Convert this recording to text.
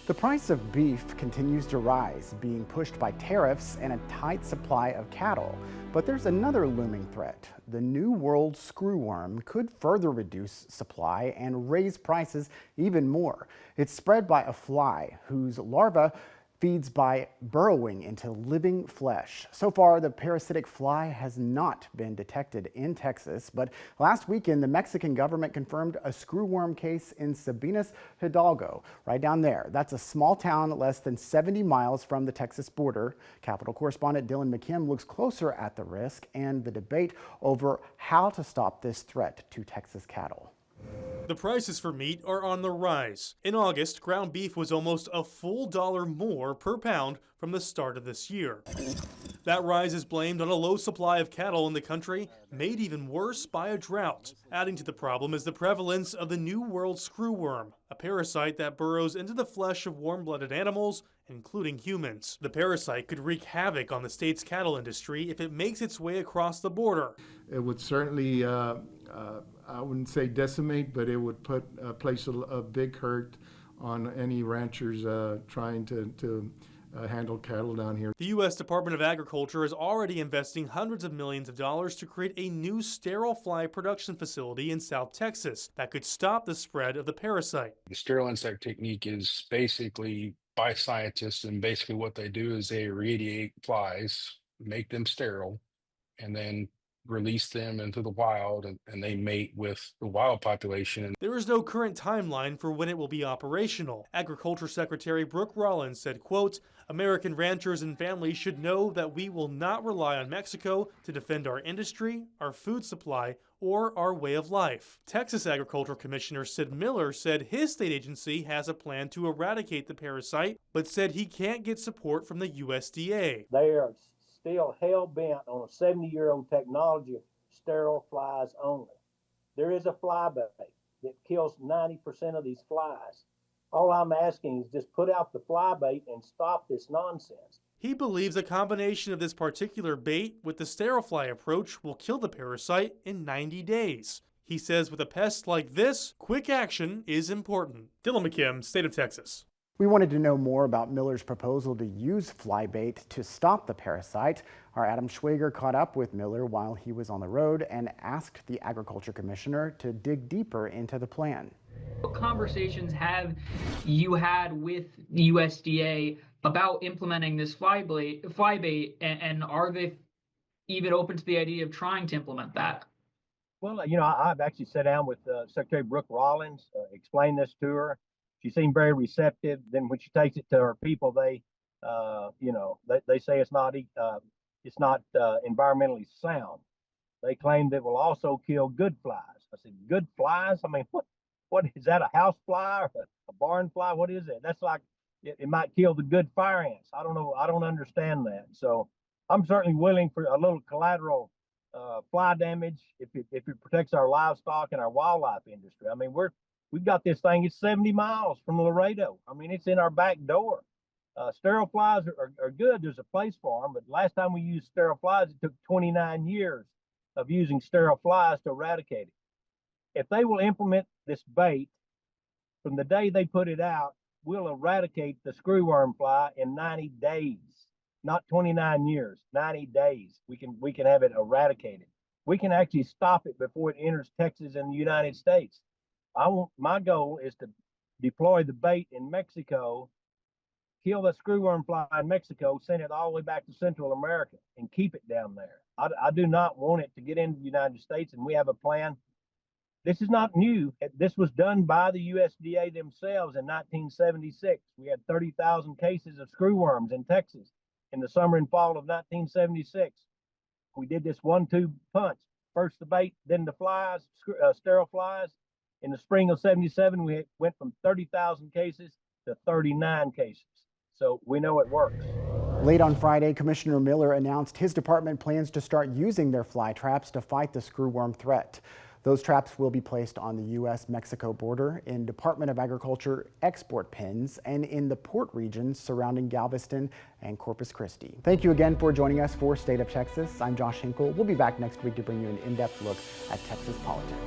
The price of beef continues to rise, being pushed by tariffs and a tight supply of cattle. But there's another looming threat. The New World screwworm could further reduce supply and raise prices even more. It's spread by a fly whose larva feeds by burrowing into living flesh. So far, the parasitic fly has not been detected in Texas, but last weekend, the Mexican government confirmed a screwworm case in Sabinas Hidalgo, right down there. That's a small town less than 70 miles from the Texas border. Capitol correspondent Dylan McKim looks closer at the risk and the debate over how to stop this threat to Texas cattle. The prices for meat are on the rise. In August, ground beef was almost a full $1 more per pound from the start of this year. That rise is blamed on a low supply of cattle in the country, made even worse by a drought. Adding to the problem is the prevalence of the New World screwworm, a parasite that burrows into the flesh of warm-blooded animals, including humans. The parasite could wreak havoc on the state's cattle industry if it makes its way across the border. It would certainly I wouldn't say decimate, but it would place a big hurt on any ranchers trying to handle cattle down here. The U.S. Department of Agriculture is already investing hundreds of millions of dollars to create a new sterile fly production facility in South Texas that could stop the spread of the parasite. The sterile insect technique is basically by scientists, and basically what they do is they irradiate flies, make them sterile, and then release them into the wild, and they mate with the wild population. There is no current timeline for when it will be operational. Agriculture Secretary Brooke Rollins said, quote, "American ranchers and families should know that we will not rely on Mexico to defend our industry, our food supply, or our way of life." Texas Agriculture Commissioner Sid Miller said his state agency has a plan to eradicate the parasite, but said he can't get support from the USDA. They are still hell-bent on a 70-year-old technology of sterile flies only. There is a fly bait that kills 90% of these flies. All I'm asking is just put out the fly bait and stop this nonsense. He believes a combination of this particular bait with the sterile fly approach will kill the parasite in 90 days. He says with a pest like this, quick action is important. Dylan McKim, State of Texas. We wanted to know more about Miller's proposal to use fly bait to stop the parasite. Our Adam Schwager caught up with Miller while he was on the road and asked the Agriculture Commissioner to dig deeper into the plan. What conversations have you had with the USDA about implementing this fly bait, and are they even open to the idea of trying to implement that? Well, I've actually sat down with Secretary Brooke Rollins, explained this to her. She seemed very receptive. Then when she takes it to her people, they say it's not environmentally sound. They claim that it will also kill good flies. I said, good flies? I mean, what is that? A house fly or a barn fly? What is it? That's like it might kill the good fire ants. I don't know. I don't understand that. So I'm certainly willing for a little collateral fly damage if it protects our livestock and our wildlife industry. I mean, we've got this thing. It's 70 miles from Laredo. I mean, it's in our back door. Sterile flies are good. There's a place for them. But last time we used sterile flies, it took 29 years of using sterile flies to eradicate it. If they will implement this bait from the day they put it out, we'll eradicate the screwworm fly in 90 days, not 29 years, 90 days. We can have it eradicated. We can actually stop it before it enters Texas and the United States. My goal is to deploy the bait in Mexico, kill the screwworm fly in Mexico, send it all the way back to Central America, and keep it down there. I do not want it to get into the United States, and we have a plan. This is not new. This was done by the USDA themselves in 1976. We had 30,000 cases of screwworms in Texas in the summer and fall of 1976. We did this 1-2 punch. First the bait, then the flies, sterile flies. In the spring of 77, we went from 30,000 cases to 39 cases. So we know it works. Late on Friday, Commissioner Miller announced his department plans to start using their fly traps to fight the screwworm threat. Those traps will be placed on the U.S.-Mexico border, in Department of Agriculture export pens, and in the port regions surrounding Galveston and Corpus Christi. Thank you again for joining us for State of Texas. I'm Josh Hinkle. We'll be back next week to bring you an in-depth look at Texas politics.